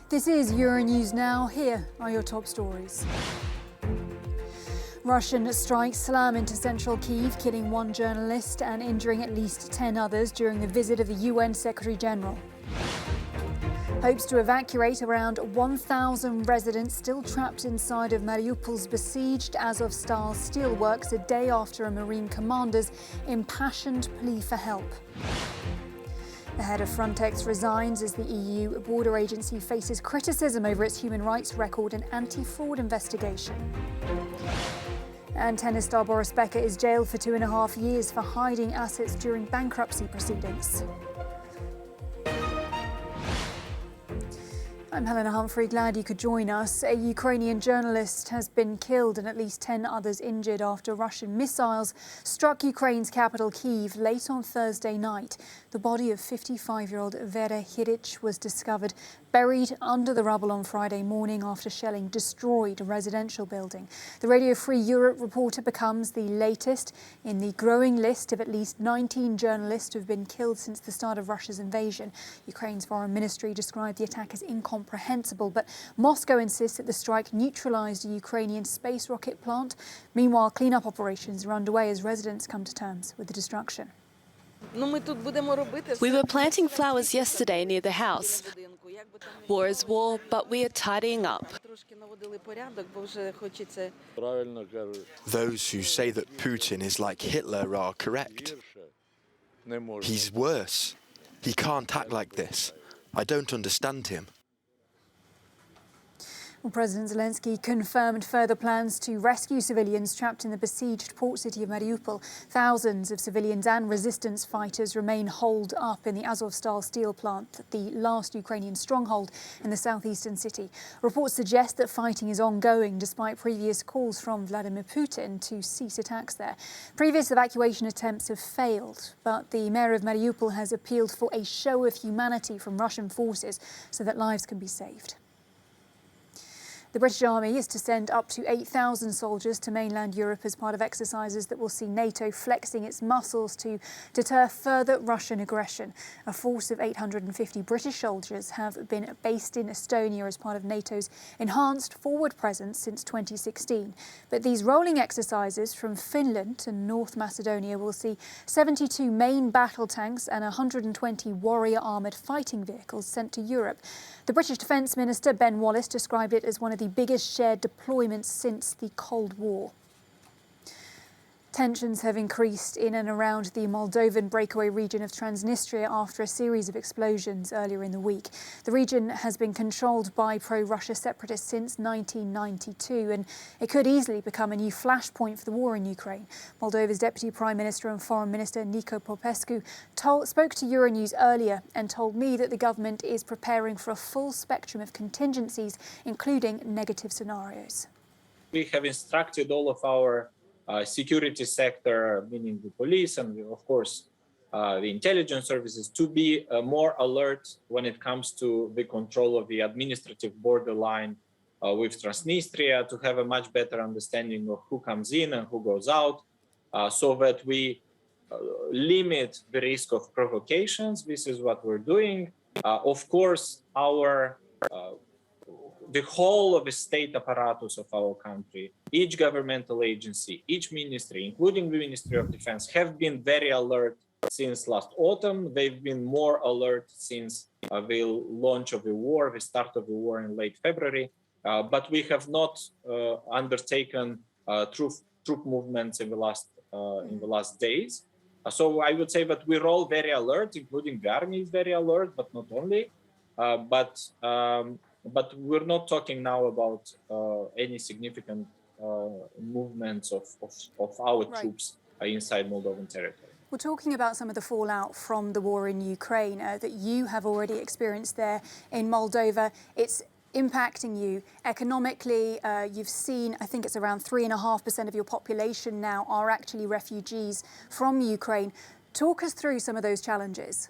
This is Euronews Now. Here are your top stories. Russian strikes slam into central Kyiv, killing one journalist and injuring at least 10 others during the visit of the UN Secretary-General. Hopes to evacuate around 1,000 residents still trapped inside of Mariupol's besieged Azovstal steelworks a day after a Marine commander's impassioned plea for help. The head of Frontex resigns as the EU border agency faces criticism over its human rights record and anti-fraud investigation. And tennis star Boris Becker is jailed for 2.5 years for hiding assets during bankruptcy proceedings. I'm Helena Humphrey, glad you could join us. A Ukrainian journalist has been killed and at least 10 others injured after Russian missiles struck Ukraine's capital Kyiv late on Thursday night. The body of 55-year-old Vera Hiric was discovered buried under the rubble on Friday morning after shelling destroyed a residential building. The Radio Free Europe reporter becomes the latest in the growing list of at least 19 journalists who have been killed since the start of Russia's invasion. Ukraine's foreign ministry described the attack as incomprehensible, but Moscow insists that the strike neutralised a Ukrainian space rocket plant. Meanwhile, clean-up operations are underway as residents come to terms with the destruction. We were planting flowers yesterday near the house. War is war, but we are tidying up. Those who say that Putin is like Hitler are correct. He's worse. He can't act like this. I don't understand him. Well, President Zelensky confirmed further plans to rescue civilians trapped in the besieged port city of Mariupol. Thousands of civilians and resistance fighters remain holed up in the Azovstal steel plant, the last Ukrainian stronghold in the southeastern city. Reports suggest that fighting is ongoing despite previous calls from Vladimir Putin to cease attacks there. Previous evacuation attempts have failed, but the mayor of Mariupol has appealed for a show of humanity from Russian forces so that lives can be saved. The British Army is to send up to 8,000 soldiers to mainland Europe as part of exercises that will see NATO flexing its muscles to deter further Russian aggression. A force of 850 British soldiers have been based in Estonia as part of NATO's enhanced forward presence since 2016. But these rolling exercises from Finland to North Macedonia will see 72 main battle tanks and 120 warrior armoured fighting vehicles sent to Europe. The British Defence Minister Ben Wallace described it as one of the biggest shared deployments since the Cold War. Tensions have increased in and around the Moldovan breakaway region of Transnistria after a series of explosions earlier in the week. The region has been controlled by pro-Russia separatists since 1992, and it could easily become a new flashpoint for the war in Ukraine. Moldova's Deputy Prime Minister and Foreign Minister Nico Popescu spoke to Euronews earlier and told me that the government is preparing for a full spectrum of contingencies, including negative scenarios. We have instructed all of our security sector, meaning the police and, of course, the intelligence services, to be more alert when it comes to the control of the administrative borderline with Transnistria, to have a much better understanding of who comes in and who goes out, so that we limit the risk of provocations. This is what we're doing. Of course, the whole of the state apparatus of our country, each governmental agency, each ministry, including the Ministry of Defense, have been very alert since last autumn. They've been more alert since the launch of the war, the start of the war in late February. But we have not undertaken troop movements in the last days. So I would say that we're all very alert, including the army is very alert, but not only. But we're not talking now about any significant movements of our troops inside Moldovan territory. We're talking about some of the fallout from the war in Ukraine that you have already experienced there in Moldova. It's impacting you economically. You've seen, I think it's around 3.5% of your population now are actually refugees from Ukraine. Talk us through some of those challenges.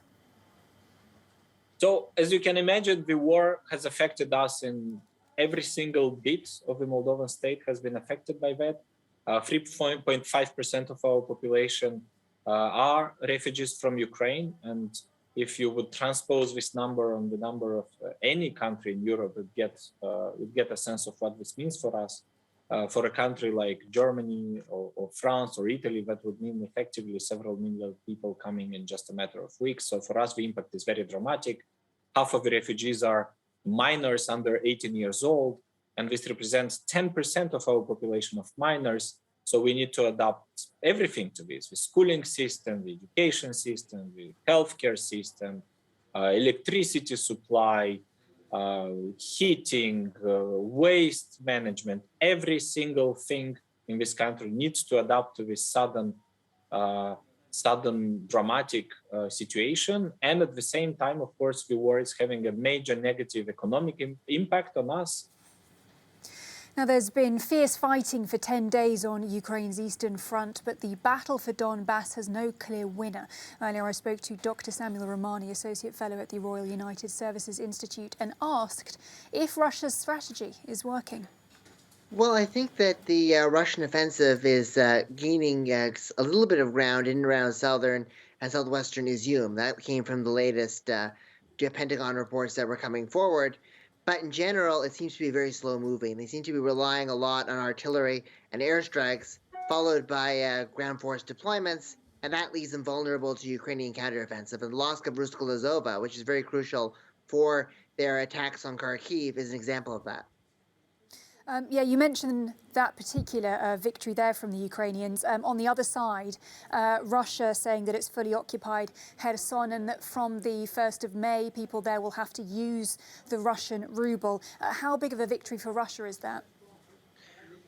So, as you can imagine, the war has affected us in every single bit of the Moldovan state has been affected by that. 3.5% of our population are refugees from Ukraine, and if you would transpose this number on the number of any country in Europe, you'd get a sense of what this means for us. For a country like Germany or France or Italy, that would mean effectively several million people coming in just a matter of weeks. So for us, the impact is very dramatic. Half of the refugees are minors under 18 years old, and this represents 10% of our population of minors. So we need to adapt everything to this: the schooling system, the education system, the healthcare system, electricity supply, heating, waste management. Every single thing in this country needs to adapt to this sudden dramatic situation. And at the same time, of course, the war is having a major negative economic impact on us. Now, there's been fierce fighting for 10 days on Ukraine's eastern front, but the battle for Donbass has no clear winner. Earlier, I spoke to Dr. Samuel Romani, Associate Fellow at the Royal United Services Institute, and asked if Russia's strategy is working. Well, I think that the Russian offensive is gaining a little bit of ground in and around southern and southwestern Izium. That came from the latest Pentagon reports that were coming forward. But in general, it seems to be very slow moving. They seem to be relying a lot on artillery and airstrikes, followed by ground force deployments, and that leaves them vulnerable to Ukrainian counteroffensive. And the loss of Rusko-Lazova, which is very crucial for their attacks on Kharkiv, is an example of that. Yeah, you mentioned that particular victory there from the Ukrainians. On the other side, Russia saying that it's fully occupied Kherson and that from the 1st of May, people there will have to use the Russian ruble. How big of a victory for Russia is that?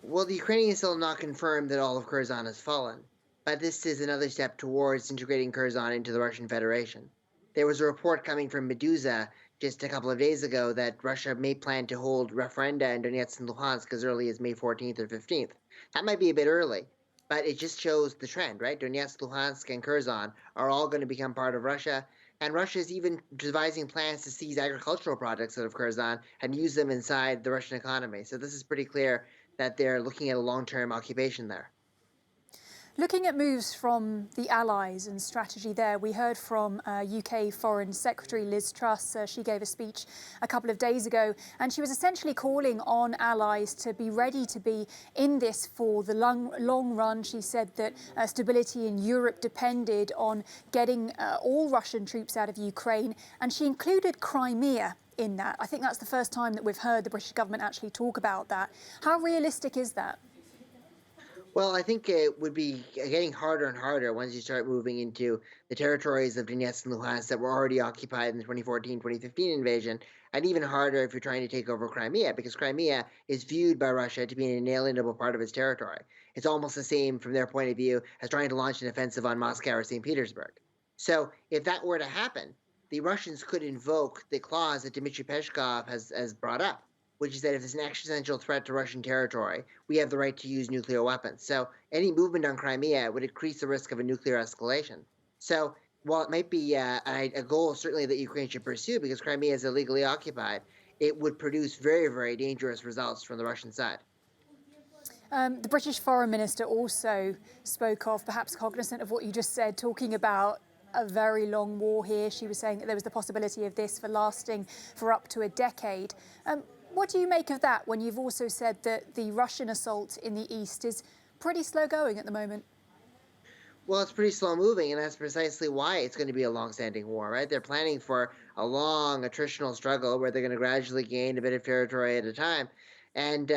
Well, the Ukrainians still have not confirmed that all of Kherson has fallen, but this is another step towards integrating Kherson into the Russian Federation. There was a report coming from Meduza just a couple of days ago that Russia may plan to hold referenda in Donetsk and Luhansk as early as May 14th or 15th. That might be a bit early, but it just shows the trend, right? Donetsk, Luhansk, and Kherson are all going to become part of Russia, and Russia is even devising plans to seize agricultural products out of Kherson and use them inside the Russian economy. So this is pretty clear that they're looking at a long-term occupation there. Looking at moves from the Allies and strategy there, we heard from UK Foreign Secretary Liz Truss. She gave a speech a couple of days ago, and she was essentially calling on allies to be ready to be in this for the long run. She said that stability in Europe depended on getting all Russian troops out of Ukraine, and she included Crimea in that. I think that's the first time that we've heard the British government actually talk about that. How realistic is that? Well, I think it would be getting harder and harder once you start moving into the territories of Donetsk and Luhansk that were already occupied in the 2014-2015 invasion, and even harder if you're trying to take over Crimea, because Crimea is viewed by Russia to be an inalienable part of its territory. It's almost the same from their point of view as trying to launch an offensive on Moscow or St. Petersburg. So if that were to happen, the Russians could invoke the clause that Dmitry Peskov has brought up, which is that if there's an existential threat to Russian territory, we have the right to use nuclear weapons. So any movement on Crimea would increase the risk of a nuclear escalation. So while it might be a goal certainly that Ukraine should pursue because Crimea is illegally occupied, it would produce very, very dangerous results from the Russian side. The British Foreign Minister also spoke of, perhaps cognizant of what you just said, talking about a very long war here. She was saying that there was the possibility of this for lasting for up to a decade. What do you make of that when you've also said that the Russian assault in the east is pretty slow going at the moment? Well, it's pretty slow moving, and that's precisely why it's going to be a long-standing war, right? They're planning for a long attritional struggle where they're going to gradually gain a bit of territory at a time. And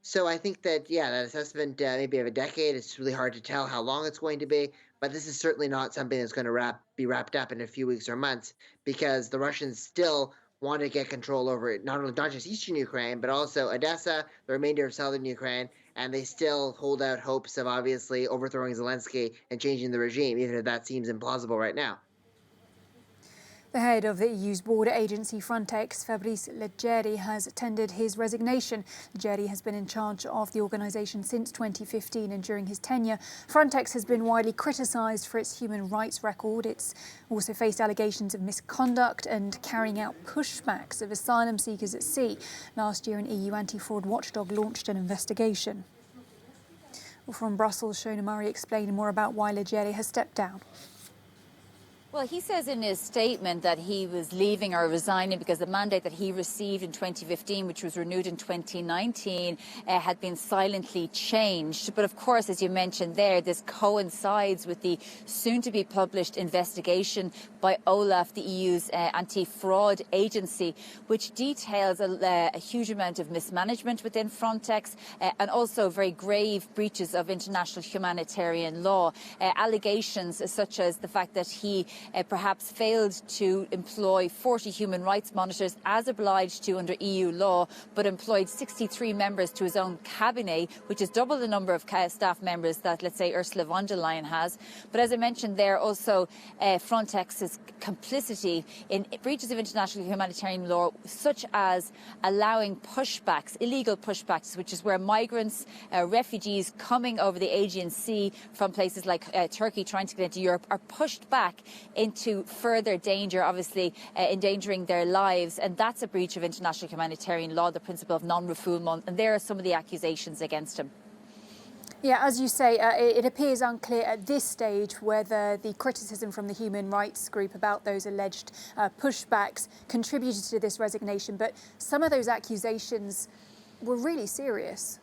so I think that, yeah, that assessment maybe of a decade, it's really hard to tell how long it's going to be, but this is certainly not something that's going to be wrapped up in a few weeks or months because the Russians still want to get control over not just eastern Ukraine, but also Odessa, the remainder of southern Ukraine, and they still hold out hopes of obviously overthrowing Zelensky and changing the regime, even if that seems implausible right now. The head of the EU's border agency Frontex, Fabrice Leggeri, has tendered his resignation. Leggeri has been in charge of the organisation since 2015, and during his tenure, Frontex has been widely criticised for its human rights record. It's also faced allegations of misconduct and carrying out pushbacks of asylum seekers at sea. Last year, an EU anti-fraud watchdog launched an investigation. Well, from Brussels, Shona Murray explaining more about why Leggeri has stepped down. Well, he says in his statement that he was leaving or resigning because the mandate that he received in 2015, which was renewed in 2019, had been silently changed. But of course, as you mentioned there, this coincides with the soon-to-be published investigation by OLAF, the EU's anti-fraud agency, which details a huge amount of mismanagement within Frontex and also very grave breaches of international humanitarian law. Allegations such as the fact that he perhaps failed to employ 40 human rights monitors as obliged to under EU law, but employed 63 members to his own cabinet, which is double the number of staff members that, let's say, Ursula von der Leyen has. But as I mentioned there, also Frontex's complicity in breaches of international humanitarian law, such as allowing pushbacks, illegal pushbacks, which is where migrants, refugees coming over the Aegean Sea from places like Turkey trying to get into Europe are pushed back into further danger, obviously endangering their lives. And that's a breach of international humanitarian law, the principle of non-refoulement. And there are some of the accusations against him. Yeah, as you say, it appears unclear at this stage whether the criticism from the human rights group about those alleged pushbacks contributed to this resignation. But some of those accusations were really serious.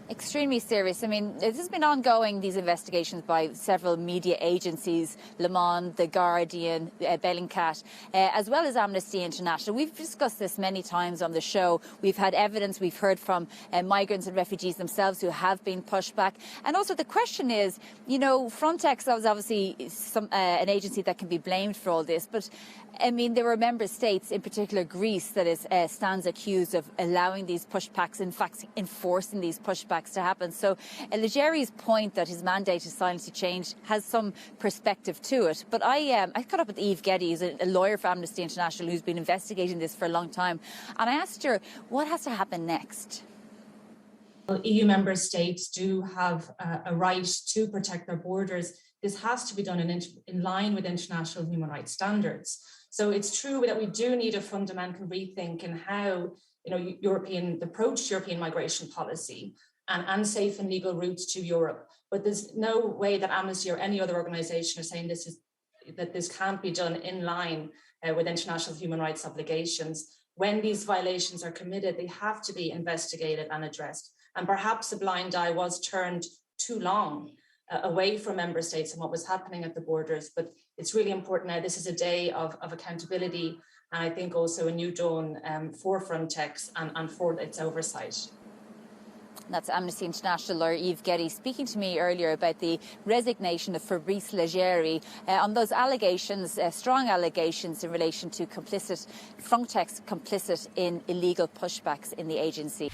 Extremely serious. I mean, this has been ongoing, these investigations by several media agencies, Le Monde, The Guardian, Bellingcat, as well as Amnesty International. We've discussed this many times on the show. We've had evidence, we've heard from migrants and refugees themselves who have been pushed back. And also the question is, you know, Frontex is obviously an agency that can be blamed for all this, but I mean, there were member states, in particular Greece, that stands accused of allowing these pushbacks, in fact, enforcing these pushbacks to happen. So Leggeri's point that his mandate is silently changed has some perspective to it. But I caught up with Eve Getty, who's a lawyer for Amnesty International, who's been investigating this for a long time. And I asked her, what has to happen next? Well, EU member states do have a right to protect their borders. This has to be done in line with international human rights standards. So it's true that we do need a fundamental rethink in how, you know, the approach to European migration policy and safe and legal routes to Europe. But there's no way that Amnesty or any other organisation are saying that this can't be done in line with international human rights obligations. When these violations are committed, they have to be investigated and addressed. And perhaps a blind eye was turned too long away from member states and what was happening at the borders. But it's really important now. This is a day of accountability, and I think also a new dawn for Frontex and for its oversight. That's Amnesty International lawyer Eve Getty speaking to me earlier about the resignation of Fabrice Leggeri on those allegations, strong allegations in relation to Frontex complicit in illegal pushbacks in the agency.